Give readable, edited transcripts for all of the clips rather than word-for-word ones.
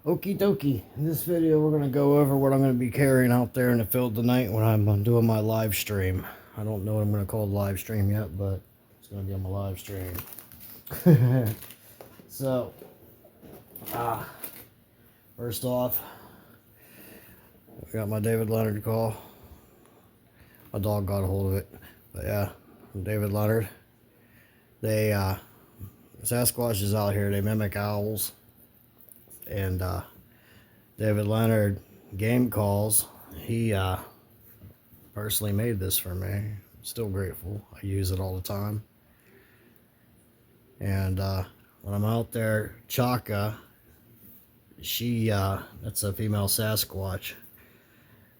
Okie dokie. In this video, we're going to go over what I'm going to be carrying out there in the field tonight when I'm doing my live stream. I don't know what I'm going to call the live stream yet, but it's going to be on my live stream. So, first off, we got my David Leonard call. My dog got a hold of it. But yeah, David Leonard. They, Sasquatches out here, they mimic owls. And David Leonard game calls. He personally made this for me. I'm still grateful. I use it all the time. And when I'm out there, Chaka, she that's a female Sasquatch.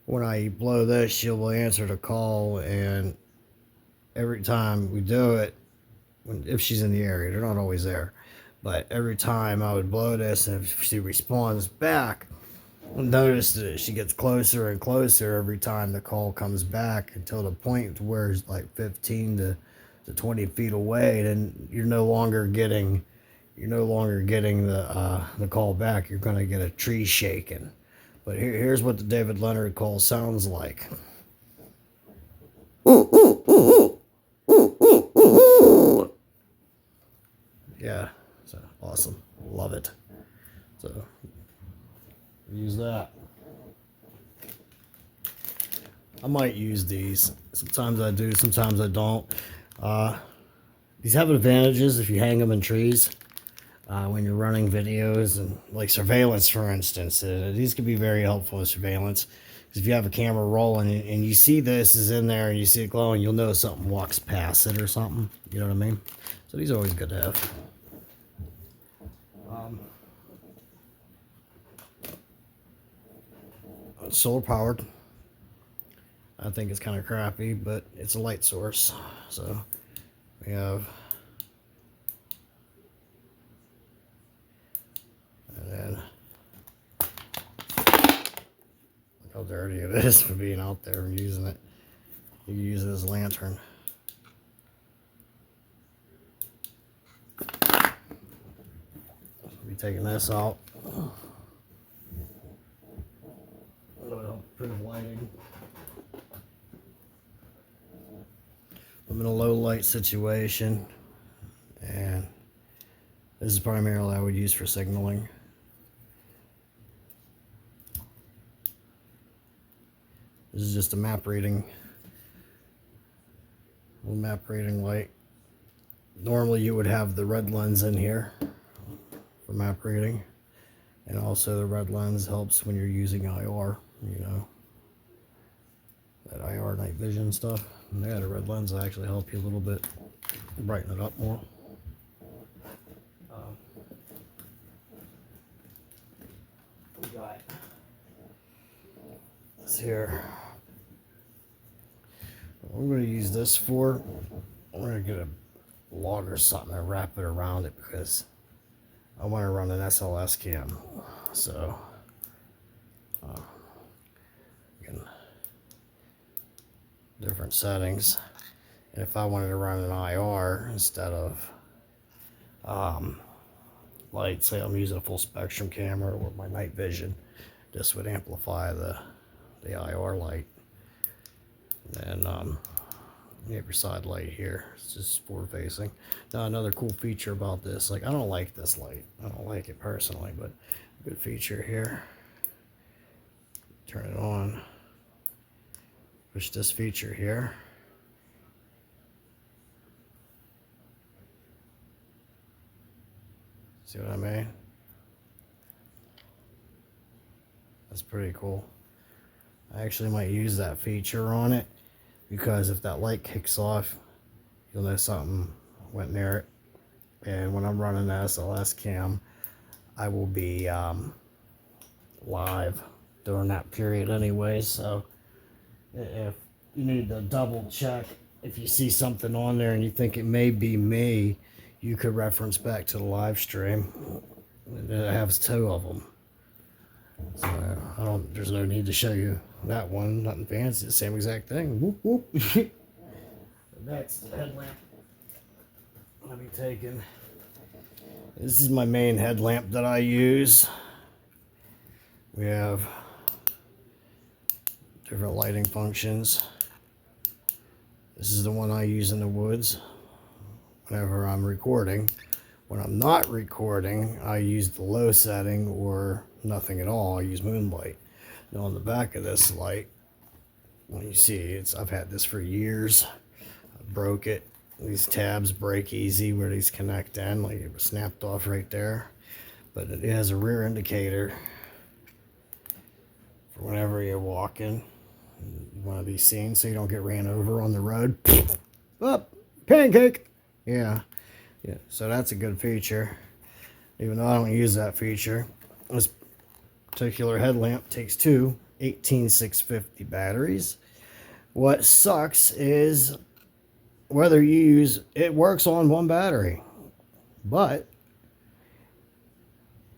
When I blow this, she'll answer the call, and every time we do it, if she's in the area, they're not always there. But every time I would blow this, and if she responds back, I'll notice that she gets closer and closer every time the call comes back until the point where it's like 15 to 20 feet away. Then you're no longer getting the call back. You're going to get a tree shaking. But here's what the David Leonard call sounds like. Yeah. So awesome, love it. So use that. I might use these. Sometimes I do, sometimes I don't. These have advantages if you hang them in trees when you're running videos and like surveillance, for instance. These could be very helpful in surveillance. Because if you have a camera rolling and you see this is in there and you see it glowing, you'll know something walks past it or something. You know what I mean? So these are always good to have. Solar powered. I think it's kind of crappy, but it's a light source. So we have, and then look how dirty it is for being out there and using it. You can use it as a lantern. I'll be taking this out. Improve lighting. I'm in a low light situation, and this is primarily I would use for signaling. This is just a map reading light. Normally you would have the red lens in here for map reading, and also the red lens helps when you're using IR. You know, that IR night vision stuff. And yeah, the red lens will actually help you a little bit, brighten it up more. We got this here. What we're going to use this for, I'm going to get a log or something and wrap it around it because I want to run an SLS cam. So different settings, and if I wanted to run an IR instead of light, say I'm using a full spectrum camera or my night vision, this would amplify the IR light. And you have your side light here. It's just forward facing. Now another cool feature about this, like I don't like this light, I don't like it personally, but a good feature here, turn it on, push this feature here. See what I mean? That's pretty cool. I actually might use that feature on it because if that light kicks off, you'll know something went near it. And when I'm running the SLS cam, I will be live during that period anyway, so if you need to double check, if you see something on there and you think it may be me, you could reference back to the live stream. It has two of them. So there's no need to show you that one, nothing fancy, the same exact thing. Whoop, whoop. The next headlamp I'll be taking. This is my main headlamp that I use. We have different lighting functions. This is the one I use in the woods whenever I'm recording. When I'm not recording, I use the low setting or nothing at all. I use moonlight. Now on the back of this light, when you see I've had this for years. I broke it. These tabs break easy where these connect in, like it was snapped off right there. But it has a rear indicator for whenever you're walking. You want to be seen so you don't get ran over on the road. Up, pancake. Yeah. So that's a good feature, even though I don't use that feature. This particular headlamp takes two 18650 batteries. What sucks is whether you use it works on one battery, but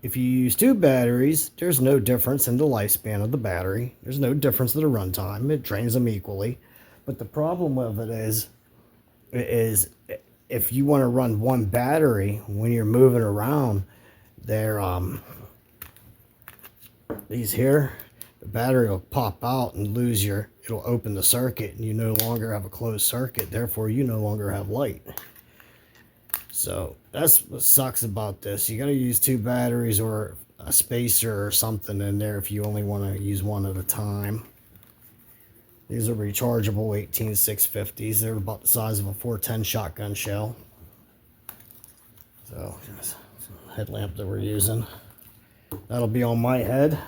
if you use two batteries, there's no difference in the lifespan of the battery. There's no difference in the runtime. It drains them equally. But the problem with it is if you want to run one battery when you're moving around, these here, the battery will pop out and it'll open the circuit, and you no longer have a closed circuit. Therefore, you no longer have light. So that's what sucks about this. You got to use two batteries or a spacer or something in there if you only want to use one at a time. These are rechargeable 18650s. They're about the size of a 410 shotgun shell. So, headlamp that we're using. That'll be on my head,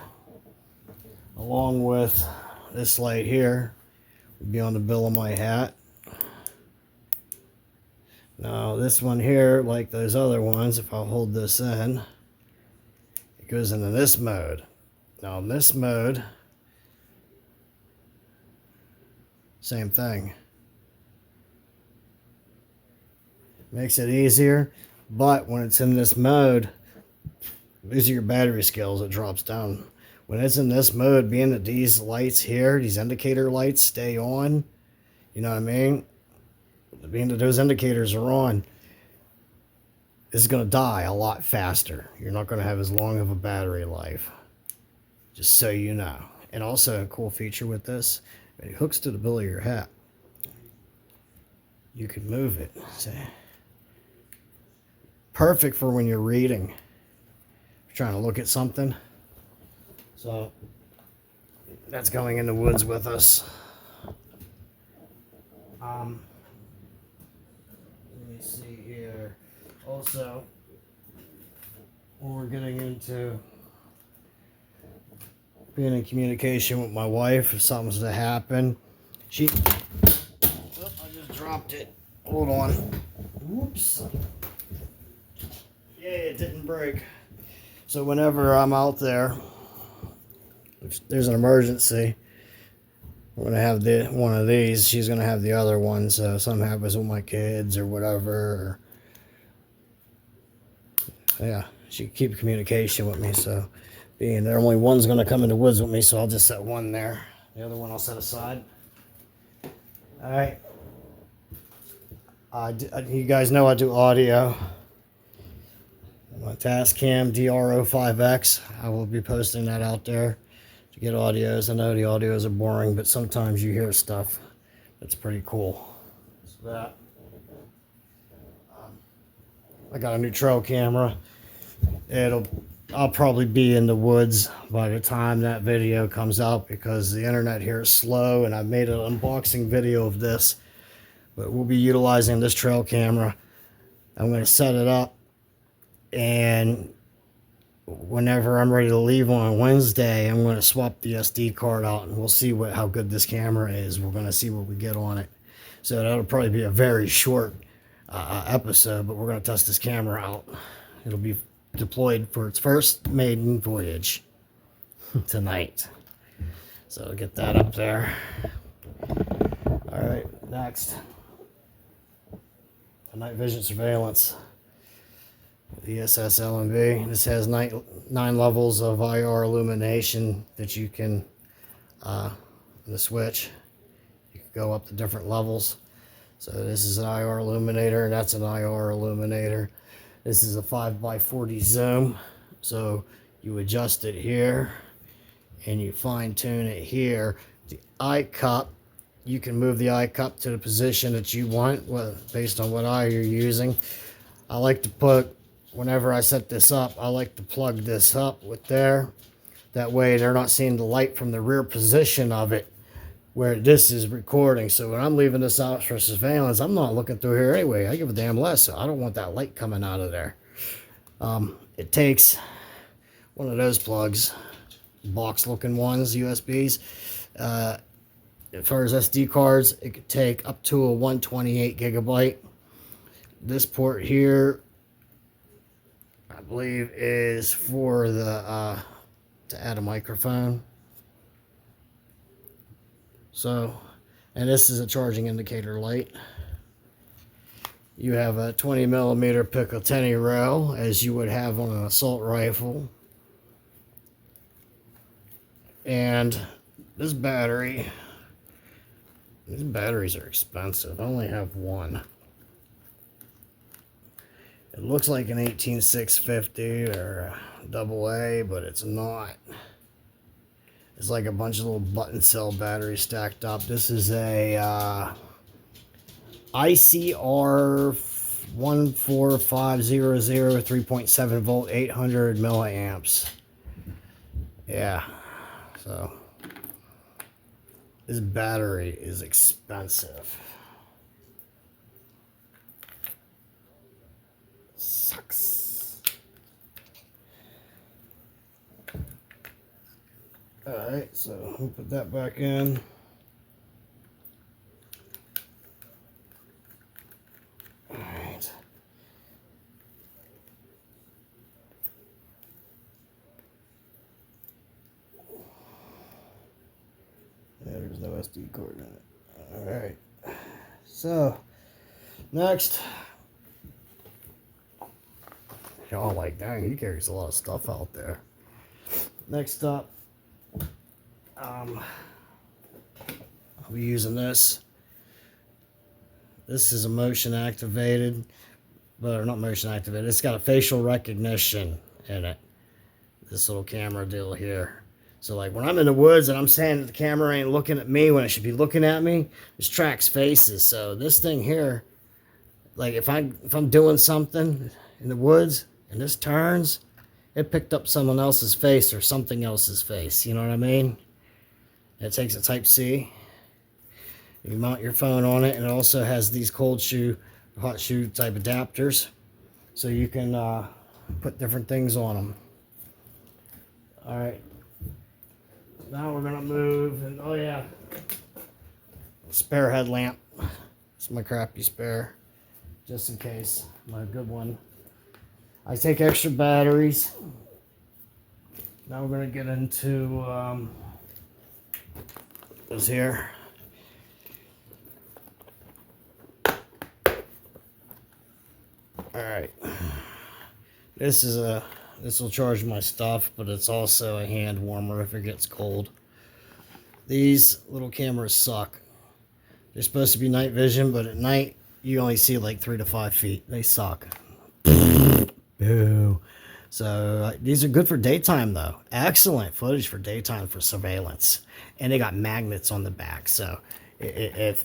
along with this light here. Will be on the bill of my hat. Now, this one here, like those other ones, if I'll hold this in, it goes into this mode. Now, in this mode, same thing. Makes it easier, but when it's in this mode, these are your battery scales. It drops down. When it's in this mode, being that these lights here, these indicator lights stay on, you know what I mean? Being that those indicators are on, this is going to die a lot faster. You're not going to have as long of a battery life. Just so you know. And also a cool feature with this, it hooks to the bill of your hat. You can move it. See? Perfect for when you're reading. You're trying to look at something. So that's going in the woods with us. Let me see here. Also, when we're getting into being in communication with my wife, if something's to happen, I just dropped it. Hold on. Whoops. Yeah, it didn't break. So whenever I'm out there, if there's an emergency, we're going to have one of these. She's going to have the other one. So if something happens with my kids or whatever, yeah, she can keep communication with me. So being there, only one's going to come in the woods with me, so I'll just set one there. The other one I'll set aside. All right. You guys know I do audio. My Tascam DR05X. I will be posting that out there to get audios. I know the audios are boring, but sometimes you hear stuff that's pretty cool. So that. I got a new trail camera. I'll probably be in the woods by the time that video comes out because the internet here is slow, and I've made an unboxing video of this. But we'll be utilizing this trail camera. I'm going to set it up, and whenever I'm ready to leave on Wednesday, I'm going to swap the SD card out, and we'll see how good this camera is. We're going to see what we get on it. So that'll probably be a very short episode, but we're going to test this camera out. It'll be deployed for its first maiden voyage tonight. So I'll get that up there. All right, next. Night vision surveillance. ESS LMB. This has 9 levels of IR illumination that you can, the switch, you can go up to different levels. So this is an IR illuminator, and that's an IR illuminator. This is a 5x40 zoom. So you adjust it here. and you fine tune it here. The eye cup, you can move the eye cup to the position that you want, based on what eye you're using. I like to put, whenever I set this up, I like to plug this up with there. That way they're not seeing the light from the rear position of it where this is recording. So when I'm leaving this out for surveillance, I'm not looking through here anyway. I give a damn less. So I don't want that light coming out of there. It takes one of those plugs, box looking ones, USBs. As far as SD cards, it could take up to a 128 gigabyte. This port here, I believe, is for the to add a microphone. So, and this is a charging indicator light. You have a 20 millimeter Picatinny rail, as you would have on an assault rifle. And this battery, these batteries are expensive. I only have one. It looks like an 18650 or a AA, but it's not. It's like a bunch of little button cell batteries stacked up. This is a ICR 14500 3.7 volt 800 milliamps. Yeah, so this battery is expensive. Sucks. Alright, so we'll put that back in. Alright. Yeah, there's no SD card in it. Alright. So, next. Y'all like, dang, he carries a lot of stuff out there. Next up, I'll be using this. This is a motion activated, but not motion activated. It's got a facial recognition in it. This little camera deal here. So like when I'm in the woods and I'm saying that the camera ain't looking at me when it should be looking at me, this tracks faces. So this thing here, like if I'm doing something in the woods and this turns, it picked up someone else's face or something else's face. You know what I mean? It takes a Type-C. You mount your phone on it, and it also has these cold shoe, hot shoe type adapters. So you can put different things on them. Alright. Now we're going to move, and oh yeah, spare headlamp. It's my crappy spare, just in case. My good one. I take extra batteries. Now we're going to get into this here. Alright. This will charge my stuff, but it's also a hand warmer if it gets cold. These little cameras suck. They're supposed to be night vision, but at night you only see like 3 to 5 feet. They suck. Boo. So these are good for daytime though. Excellent footage for daytime for surveillance. And they got magnets on the back. So if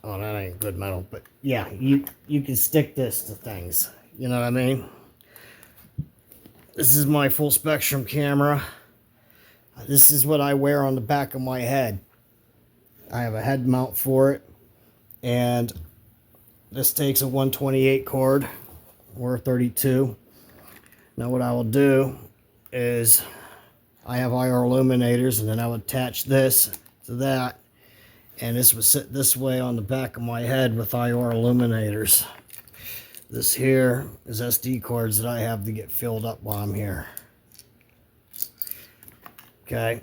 oh, that ain't good metal, but yeah, you can stick this to things. You know what I mean? This is my full spectrum camera. This is what I wear on the back of my head. I have a head mount for it, and this takes a 128 cord or 32. Now what I will do is I have IR illuminators, and then I would attach this to that, and this would sit this way on the back of my head with IR illuminators. This here is SD cards that I have to get filled up while I'm here. Okay,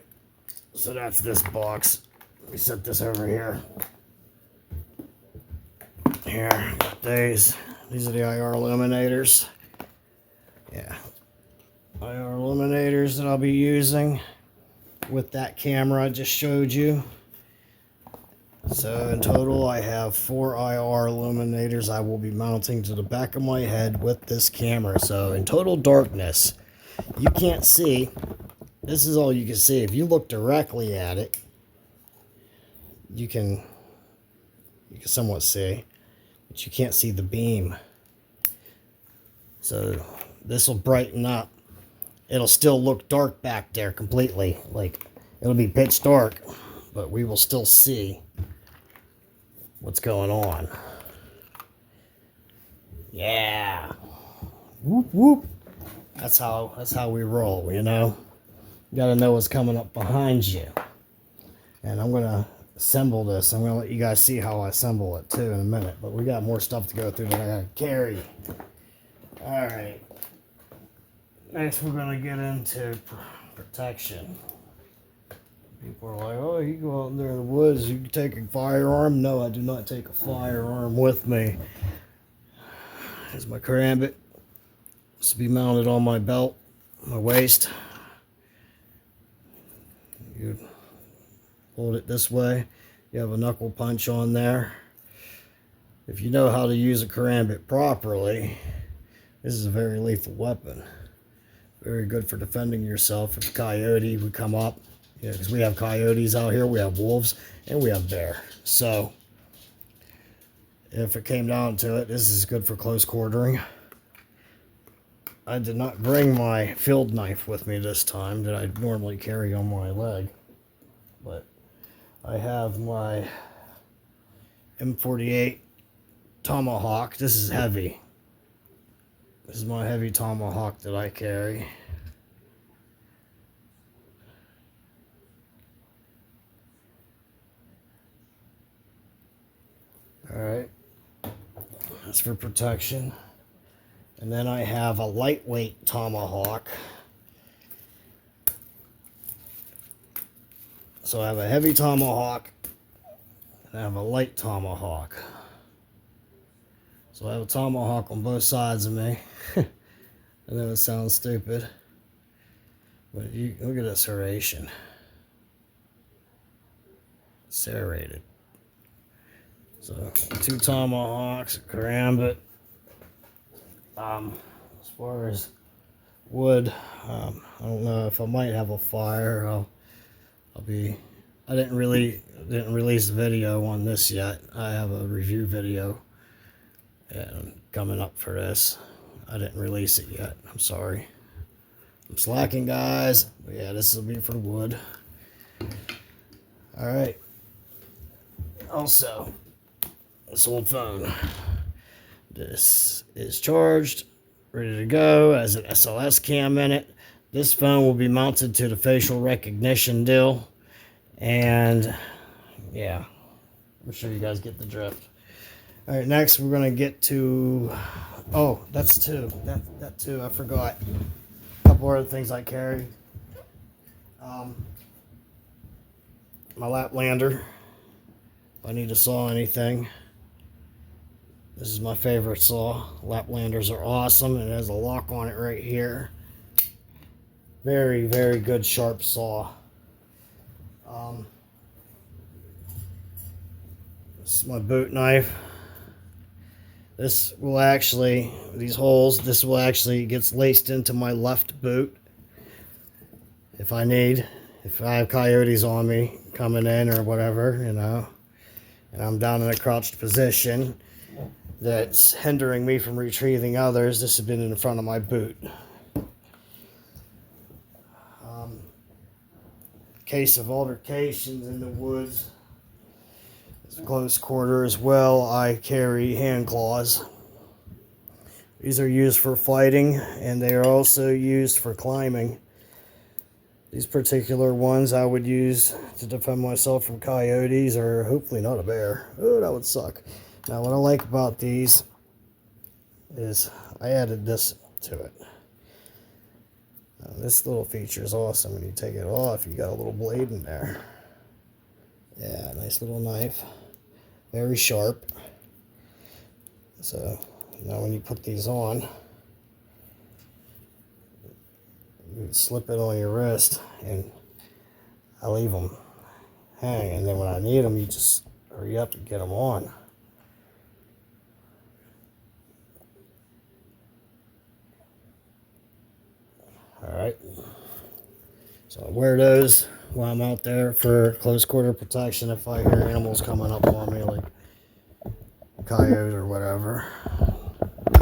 so that's this box. Let me set this over here. Here, these are the IR illuminators. Yeah, IR illuminators that I'll be using with that camera I just showed you. So in total I have 4 IR illuminators I will be mounting to the back of my head with this camera. So in total darkness, you can't see this is all you can see. If you look directly at it, you can somewhat see, but you can't see the beam. So this will brighten up. It'll still look dark back there completely. Like, it'll be pitch dark, but we will still see what's going on. Yeah. Whoop, whoop. That's how we roll, you know? You gotta know what's coming up behind you. And I'm gonna assemble this. I'm gonna let you guys see how I assemble it too in a minute. But we got more stuff to go through that I gotta carry. Alright. Next we're gonna get into protection. People are like, oh, you go out there in the woods, you take a firearm. No, I do not take a firearm with me. Here's my karambit. This will be mounted on my belt, my waist. You hold it this way. You have a knuckle punch on there. If you know how to use a karambit properly, this is a very lethal weapon. Very good for defending yourself if a coyote would come up. Yeah, because we have coyotes out here, we have wolves, and we have bear. So, if it came down to it, this is good for close quartering. I did not bring my field knife with me this time that I normally carry on my leg. But I have my M48 tomahawk. This is heavy. This is my heavy tomahawk that I carry. Alright. That's for protection. And then I have a lightweight tomahawk. So I have a heavy tomahawk and I have a light tomahawk. So I have a tomahawk on both sides of me. I know it sounds stupid, but you look at this serration. Serrated. So 2 tomahawks, a karambit. As far as wood, I don't know if I might have a fire. I didn't release the video on this yet. I have a review video and coming up for this. I didn't release it yet. I'm sorry. I'm slacking, guys. But yeah, this will be for wood. All right. Also, this old phone. This is charged, ready to go, has an SLS cam in it. This phone will be mounted to the facial recognition deal. And yeah, I'm sure you guys get the drift. All right, next we're gonna get to, oh, that's two. That too, I forgot. A couple other things I carry. My Laplander. If I need to saw anything. This is my favorite saw. Laplanders are awesome, and it has a lock on it right here. Very, very good sharp saw. This is my boot knife. This will actually, these holes, this will actually gets laced into my left boot if I need. If I have coyotes on me coming in or whatever, you know, and I'm down in a crouched position that's hindering me from retrieving others, this has been in front of my boot. Case of altercations in the woods, it's close quarter as well, I carry hand claws. These are used for fighting, and they are also used for climbing. These particular ones I would use to defend myself from coyotes, or hopefully not a bear. Oh, that would suck. Now, what I like about these is I added this to it. Now, this little feature is awesome. When you take it off, you got a little blade in there. Yeah, nice little knife. Very sharp. So, now when you put these on, you slip it on your wrist, and I leave them hang. And then when I need them, you just hurry up and get them on. Alright, So I wear those while I'm out there for close quarter protection if I hear animals coming up on me, like coyote or whatever.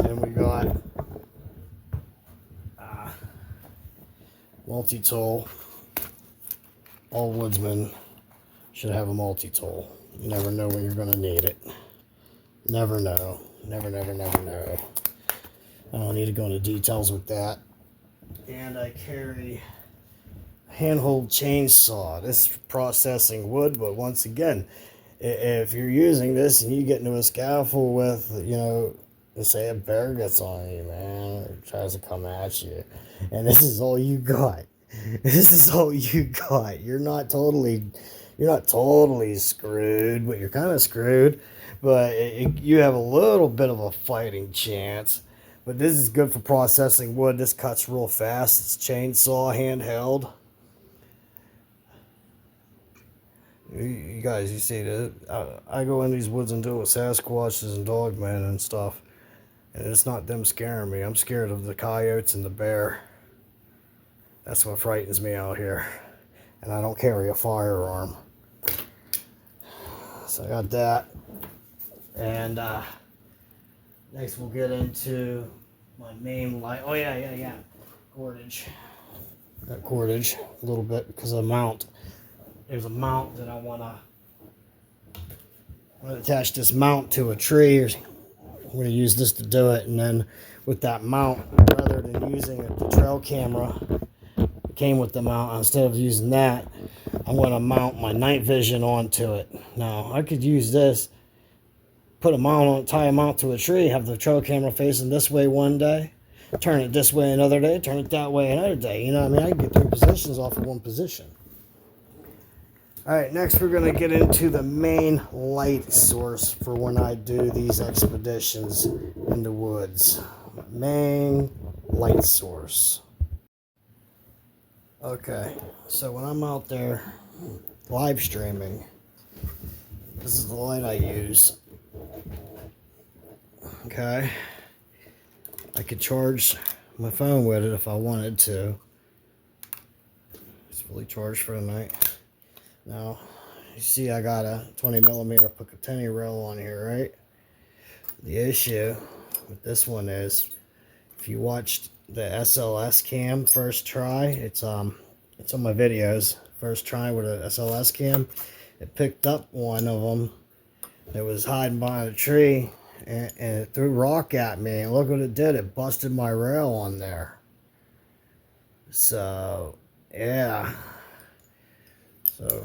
Then we got multi-tool. All woodsmen should have a multi-tool. You never know when you're going to need it. Never know. Never know. I don't need to go into details with that. And I carry a handhold chainsaw. This is processing wood, but once again, if you're using this and you get into a scuffle with, you know, let's say a bear gets on you, man, or tries to come at you, and this is all you got. This is all you got. You're not totally screwed, but you're kind of screwed. But you have a little bit of a fighting chance. But this is good for processing wood. This cuts real fast. It's chainsaw, handheld. You guys, you see that? I go in these woods and deal with Sasquatches and dogmen and stuff. And it's not them scaring me. I'm scared of the coyotes and the bear. That's what frightens me out here. And I don't carry a firearm. So I got that. And next we'll get into my main light. Oh yeah. Cordage. Got cordage a little bit because of the mount. There's a mount that I want to attach this mount to a tree. I'm going to use this to do it. And then with that mount, rather than using the trail camera that came with the mount, instead of using that, I'm going to mount my night vision onto it. Now, I could use this, put a mount on, tie a mount to a tree, have the trail camera facing this way one day, turn it this way another day, turn it that way another day. You know what I mean? I can get 3 positions off of one position. Alright, next we're going to get into the main light source for when I do these expeditions in the woods. Main light source. Okay, so when I'm out there live streaming, this is the light I use. Okay, I could charge my phone with it if I wanted to. It's fully charged for the night. Now, you see I got a 20mm Picatinny rail on here, right? The issue with this one is, if you watched the SLS cam first try, it's on my videos, first try with a SLS cam, it picked up one of them that was hiding behind a tree, and it threw rock at me, and look what it did, it busted my rail on there. So, yeah. So,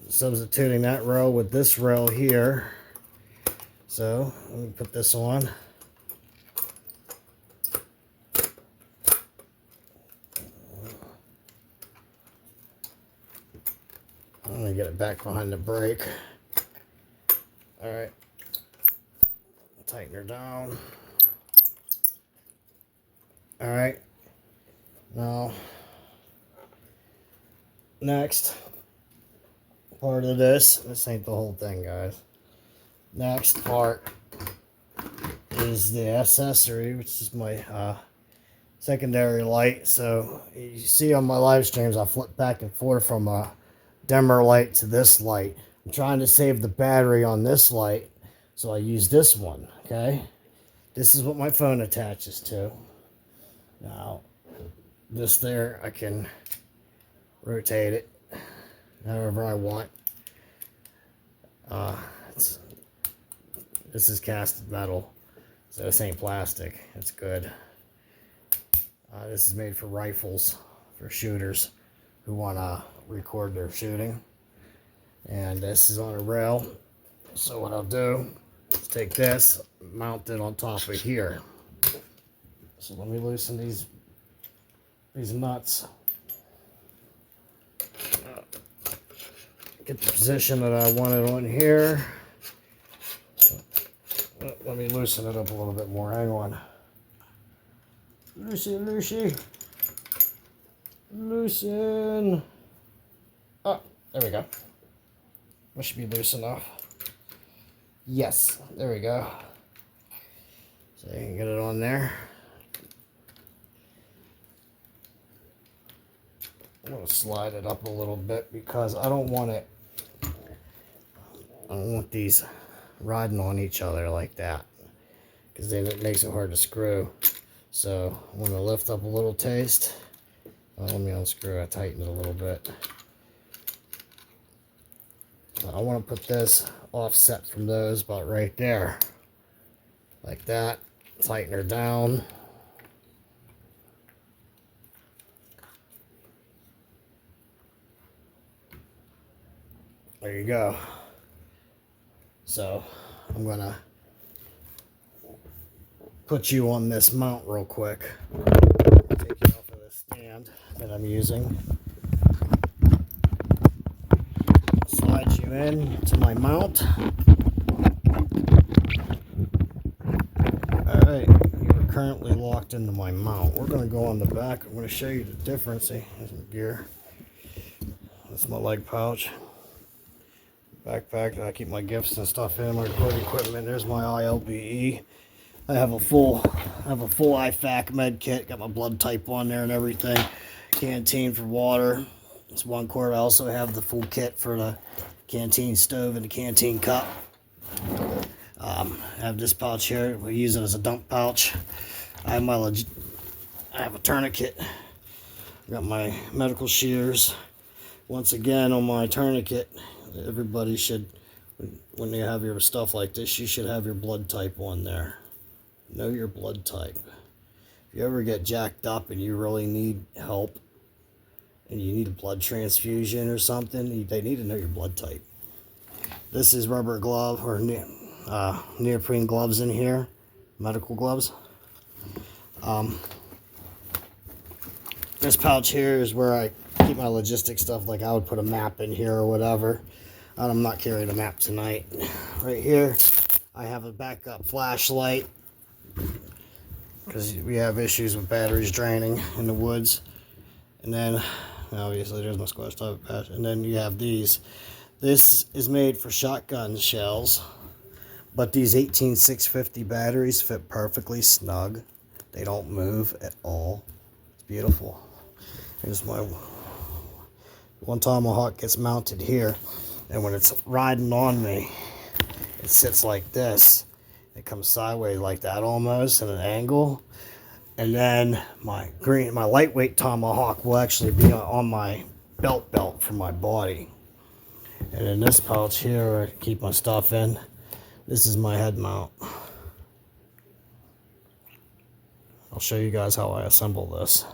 substituting that rail with this rail here. So, let me put this on. I'm going to get it back behind the brake. Alright. Tighten her down. Alright. Now, next part of this ain't the whole thing, guys. Next part is the accessory, which is my secondary light. So you see on my live streams, I flip back and forth from a dimmer light to this light. I'm trying to save the battery on this light, so I use this one. Okay, this is what my phone attaches to. Now, this there, I can rotate it however I want. This is cast metal, so this ain't plastic. It's good. This is made for rifles, for shooters who want to record their shooting. And this is on a rail. So what I'll do is take this, mount it on top of here. So let me loosen these nuts. Get the position that I want it on here. Let me loosen it up a little bit more. Hang on. Loosen. Oh, there we go. That should be loose enough. Yes, there we go. So you can get it on there. I'm going to slide it up a little bit because I don't want these riding on each other like that, because then it makes it hard to screw. So I'm going to lift up a little taste. Let me unscrew. I tightened it a little bit. I want to put this offset from those about right there, like that. Tighten her down. There you go. So I'm gonna put you on this mount real quick. Take you off of the stand that I'm using. Slide you in to my mount. Alright, you're currently locked into my mount. We're gonna go on the back. I'm gonna show you the difference. See, here's my gear. That's my leg pouch. Backpack that I keep my gifts and stuff in, my recording equipment. There's my ILBE. I have a full IFAC med kit. Got my blood type on there and everything. Canteen for water. It's 1 quart. I also have the full kit for the canteen stove and the canteen cup. I have this pouch here. We use it as a dump pouch. I have a tourniquet. Got my medical shears. Once again, on my tourniquet, everybody should, when you have your stuff like this, you should have your blood type on there. Know your blood type. If you ever get jacked up and you really need help and you need a blood transfusion or something, they need to know your blood type. This is rubber glove or neoprene gloves in here, medical gloves. This pouch here is where I keep my logistic stuff, like I would put a map in here or whatever. I'm not carrying a map tonight. Right here, I have a backup flashlight because we have issues with batteries draining in the woods. And then, obviously, there's my Squatch type patch. And then you have these. This is made for shotgun shells, but these 18650 batteries fit perfectly snug. They don't move at all. It's beautiful. Here's my one tomahawk gets mounted here, and when it's riding on me, it sits like this. It comes sideways like that almost at an angle. And then my lightweight tomahawk will actually be on my belt for my body. And in this pouch here, I keep my stuff in. This is my head mount. I'll show you guys how I assemble this.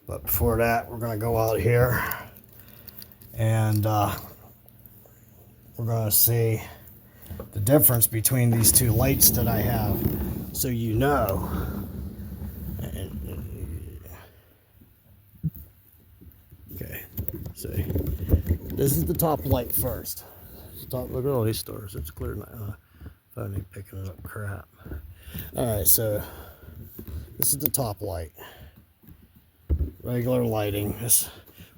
But before that, we're gonna go out here and we're gonna see the difference between these two lights that I have, so you know. Okay, see, this is the top light first. Look at all these stars. It's clear now. Phone ain't picking it up crap. All right, so this is the top light. Regular lighting.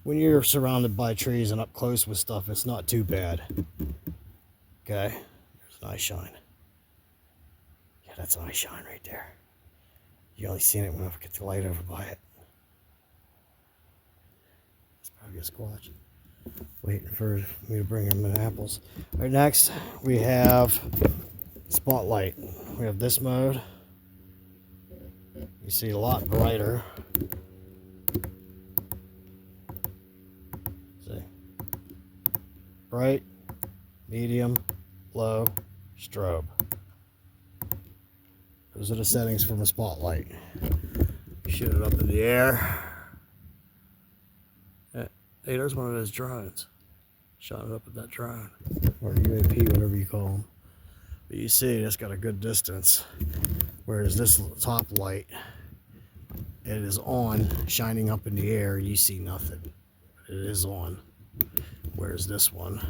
When you're surrounded by trees and up close with stuff, it's not too bad. Okay, there's an eye shine. Yeah, that's an eye shine right there. You only seen it when I get the light over by it. It's probably a Squatch. Waiting for me to bring him in apples. All right, next we have spotlight. We have this mode. You see a lot brighter. See, bright, medium, low, strobe. Those are the settings for the spotlight. Shoot it up in the air. Hey, there's one of those drones. Shot it up with that drone. Or UAP, whatever you call them. But you see, it's got a good distance. Whereas this top light, it is on, shining up in the air, you see nothing. It is on. Whereas this one,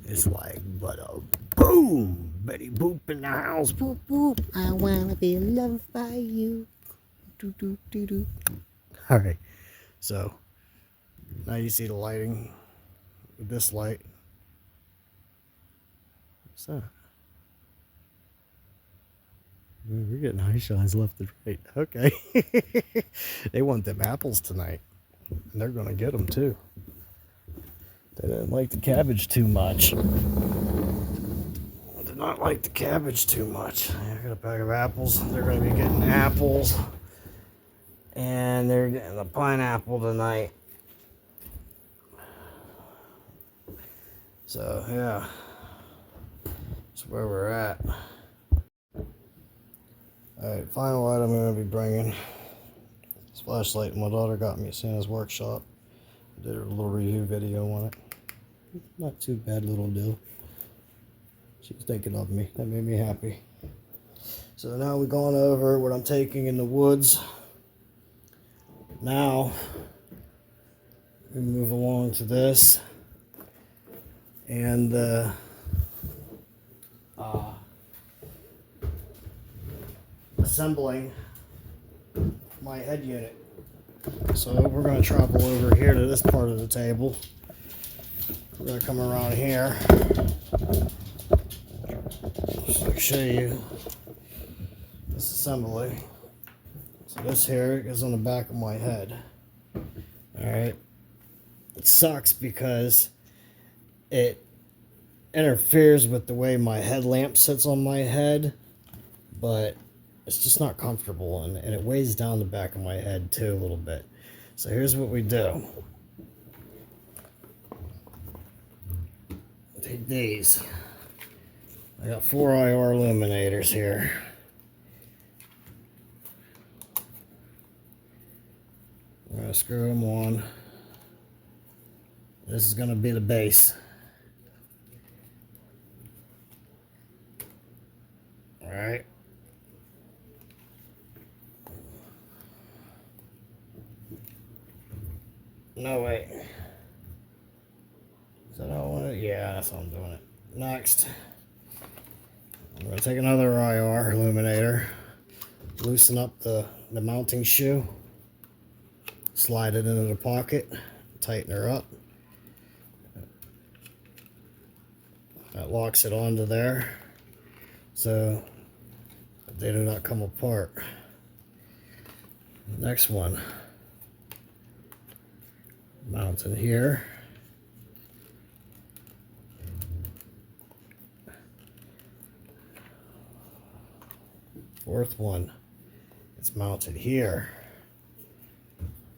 it's like, but a boom! Betty Boop in the house. Boop, boop. I wanna be loved by you. Doo, doo, doo, doo. Alright, so now you see the lighting with this light. What's that? We're getting high shines left and right. Okay. They want them apples tonight. And they're going to get them too. They didn't like the cabbage too much. Did not like the cabbage too much. I got a bag of apples. They're going to be getting apples. And they're getting the pineapple tonight. So, yeah. That's where we're at. Alright, final item I'm going to be bringing. This flashlight my daughter got me at Santa's workshop. I did a little review video on it. Not too bad little deal. She was thinking of me. That made me happy. So now we've gone over what I'm taking in the woods. Now we move along to this and assembling my head unit. So we're going to travel over here to this part of the table. We're going to come around here. Just to show you this assembly. So this here is on the back of my head. Alright. It sucks because it interferes with the way my headlamp sits on my head, but it's just not comfortable, and it weighs down the back of my head too a little bit. So here's what we do. Take these. I got 4 IR illuminators here. I'm going to screw them on. This is going to be the base. Alright. No, wait. Is that how I want it? Yeah, that's how I'm doing it. Next, I'm going to take another IR illuminator, loosen up the mounting shoe, slide it into the pocket, tighten her up. That locks it onto there, so they do not come apart. Next one. Mounted here. Fourth one, it's mounted here.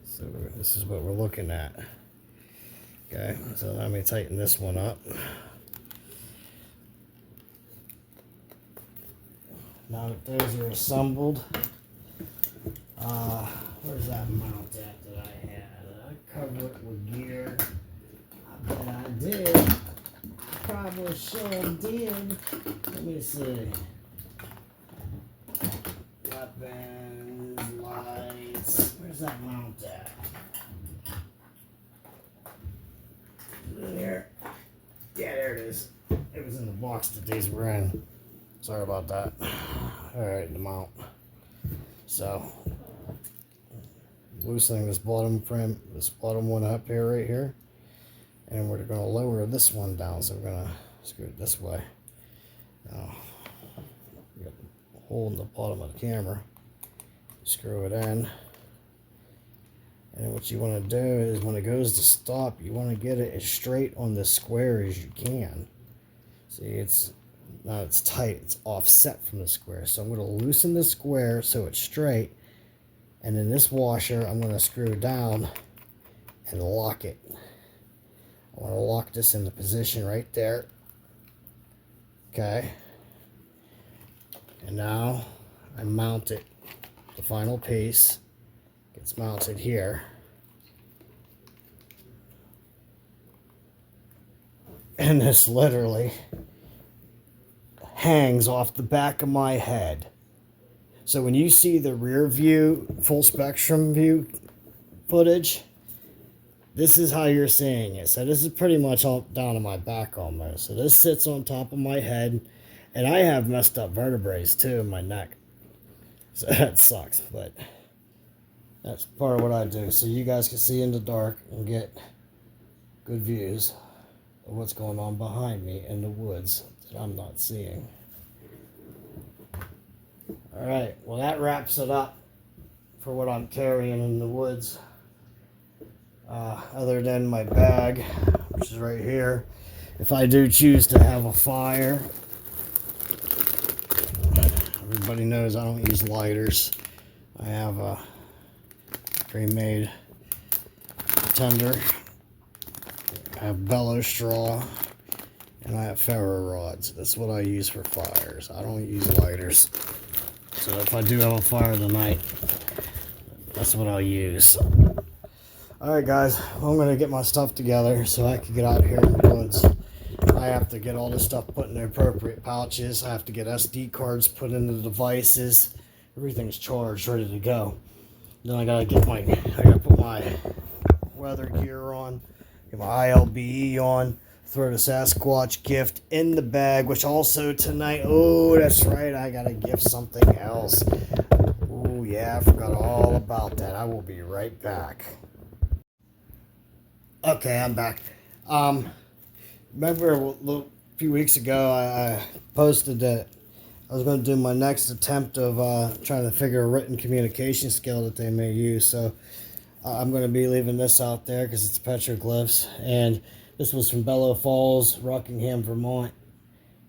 So this is what we're looking at. Okay, so let me tighten this one up. Now that those are assembled, where's that mount at that I had? I covered it with gear. I bet I did. I probably sure did. Let me see. Weapons, lights. Where's that mount at? Is it in here? Yeah, there it is. It was in the box that these were in. Sorry about that. Alright, the mount. So, loosening this bottom frame, this bottom one up here, right here. And we're going to lower this one down, so we're going to screw it this way. Now, we got a hole in the bottom of the camera. Screw it in. And what you want to do is when it goes to stop, you want to get it as straight on the square as you can. See, it's now it's tight, it's offset from the square. So I'm going to loosen the square so it's straight. And then this washer, I'm going to screw down and lock it. I want to lock this into position right there. Okay. And now I mount it. The final piece gets mounted here. And this literally hangs off the back of my head. So when you see the rear view, full spectrum view footage, this is how you're seeing it. So this is pretty much all down to my back almost. So this sits on top of my head, and I have messed up vertebrae too in my neck. So that sucks, but that's part of what I do. So you guys can see in the dark and get good views of what's going on behind me in the woods that I'm not seeing. Alright, well that wraps it up for what I'm carrying in the woods. other than my bag, which is right here. If I do choose to have a fire, everybody knows I don't use lighters. I have a pre-made tender, I have bellow straw, and I have ferro rods. That's what I use for fires. I don't use lighters. So if I do have a fire tonight, that's what I'll use. Alright guys, well, I'm going to get my stuff together so I can get out here in the woods. I have to get all this stuff put in the appropriate pouches. I have to get SD cards put into the devices. Everything's charged, ready to go. Then I gotta put my weather gear on, get my ILBE on, throw the Sasquatch gift in the bag, which also tonight, oh, that's right, I gotta gift something else. Oh yeah, I forgot all about that. I will be right back. Okay, I'm back. Remember a few weeks ago I posted that I was going to do my next attempt of trying to figure a written communication skill that they may use. So I'm going to be leaving this out there because it's petroglyphs. And this was from Bellow Falls, Rockingham, Vermont,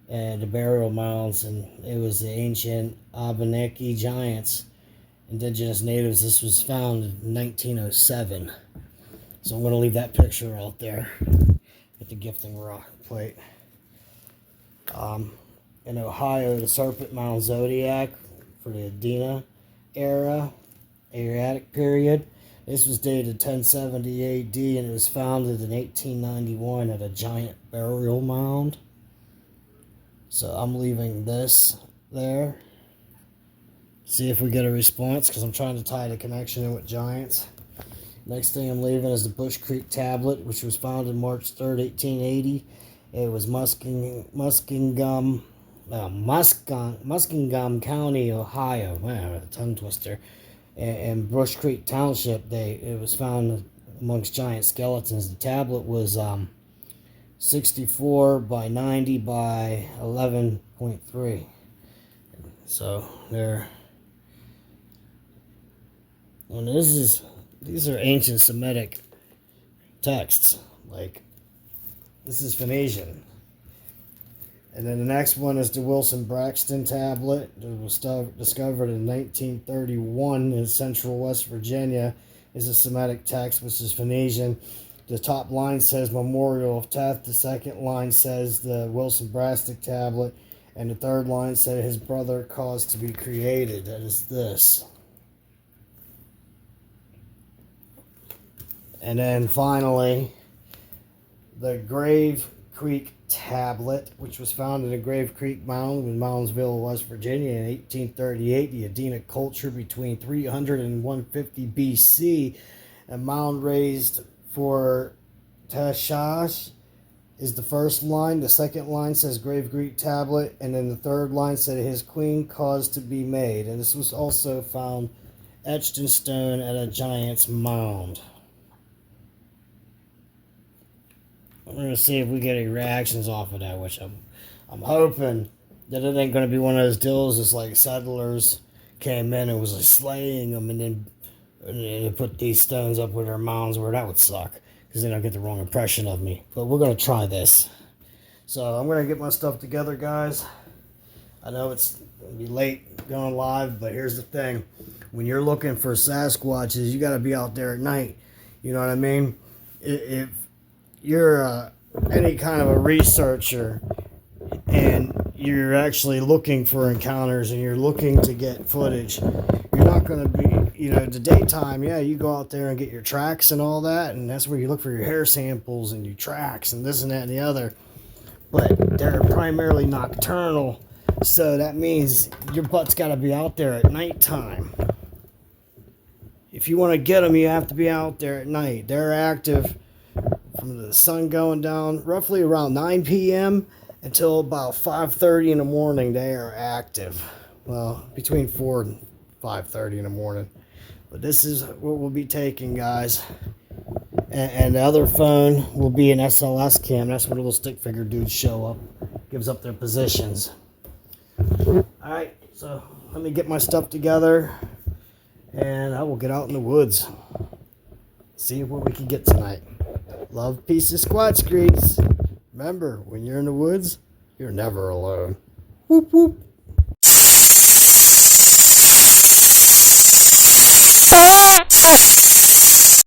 and the burial mounds. And it was the ancient Abenaki giants, indigenous natives. This was found in 1907. So I'm going to leave that picture out there with the gifting rock plate. In Ohio, the Serpent Mound Zodiac for the Adena era, Asiatic period. This was dated 1070 AD and it was founded in 1891 at a giant burial mound. So I'm leaving this there. See if we get a response because I'm trying to tie the connection in with giants. Next thing I'm leaving is the Bush Creek tablet, which was founded March 3rd, 1880. It was Muskingum County, Ohio. Wow, a tongue twister. And Bush Creek Township, it was found amongst giant skeletons. The tablet was 64 by 90 by 11.3. So there. And these are ancient Semitic texts. Like, this is Phoenician. And then the next one is the Wilson Braxton tablet. It was discovered in 1931 in central West Virginia. It's a Semitic text, which is Phoenician. The top line says Memorial of Teth. The second line says the Wilson Braxton tablet. And the third line said his brother caused to be created. That is this. And then finally, the Grave Creek tablet, which was found in the Grave Creek Mound in Moundsville, West Virginia in 1838. The Adena culture between 300 and 150 BC. A mound raised for Tashash is the first line. The second line says Grave Creek tablet. And then the third line said his queen caused to be made. And this was also found etched in stone at a giant's mound. I'm going to see if we get any reactions off of that, which I'm hoping that it ain't going to be one of those deals that's like settlers came in and was like slaying them and then they put these stones up with their mounds where that would suck because then I'll get the wrong impression of me. But we're going to try this. So I'm going to get my stuff together, guys. I know it's going to be late going live, but here's the thing. When you're looking for Sasquatches, you got to be out there at night. You know what I mean? If you're any kind of a researcher and you're actually looking for encounters and you're looking to get footage, you're not going to be, the daytime, yeah, you go out there and get your tracks and all that, and that's where you look for your hair samples and your tracks and this and that and the other, but they're primarily nocturnal, so that means your butt's got to be out there at nighttime. If you want to get them, you have to be out there at night. They're active from the sun going down roughly around 9 p.m. until about 5:30 in the morning. They are active. Well, between 4 and 5:30 in the morning. But this is what we'll be taking, guys. And the other phone will be an SLS cam. That's where the little stick figure dudes show up. Gives up their positions. Alright, so let me get my stuff together and I will get out in the woods. See what we can get tonight. Love, peace, and squatch greets. Remember, when you're in the woods, you're never alone. Whoop whoop.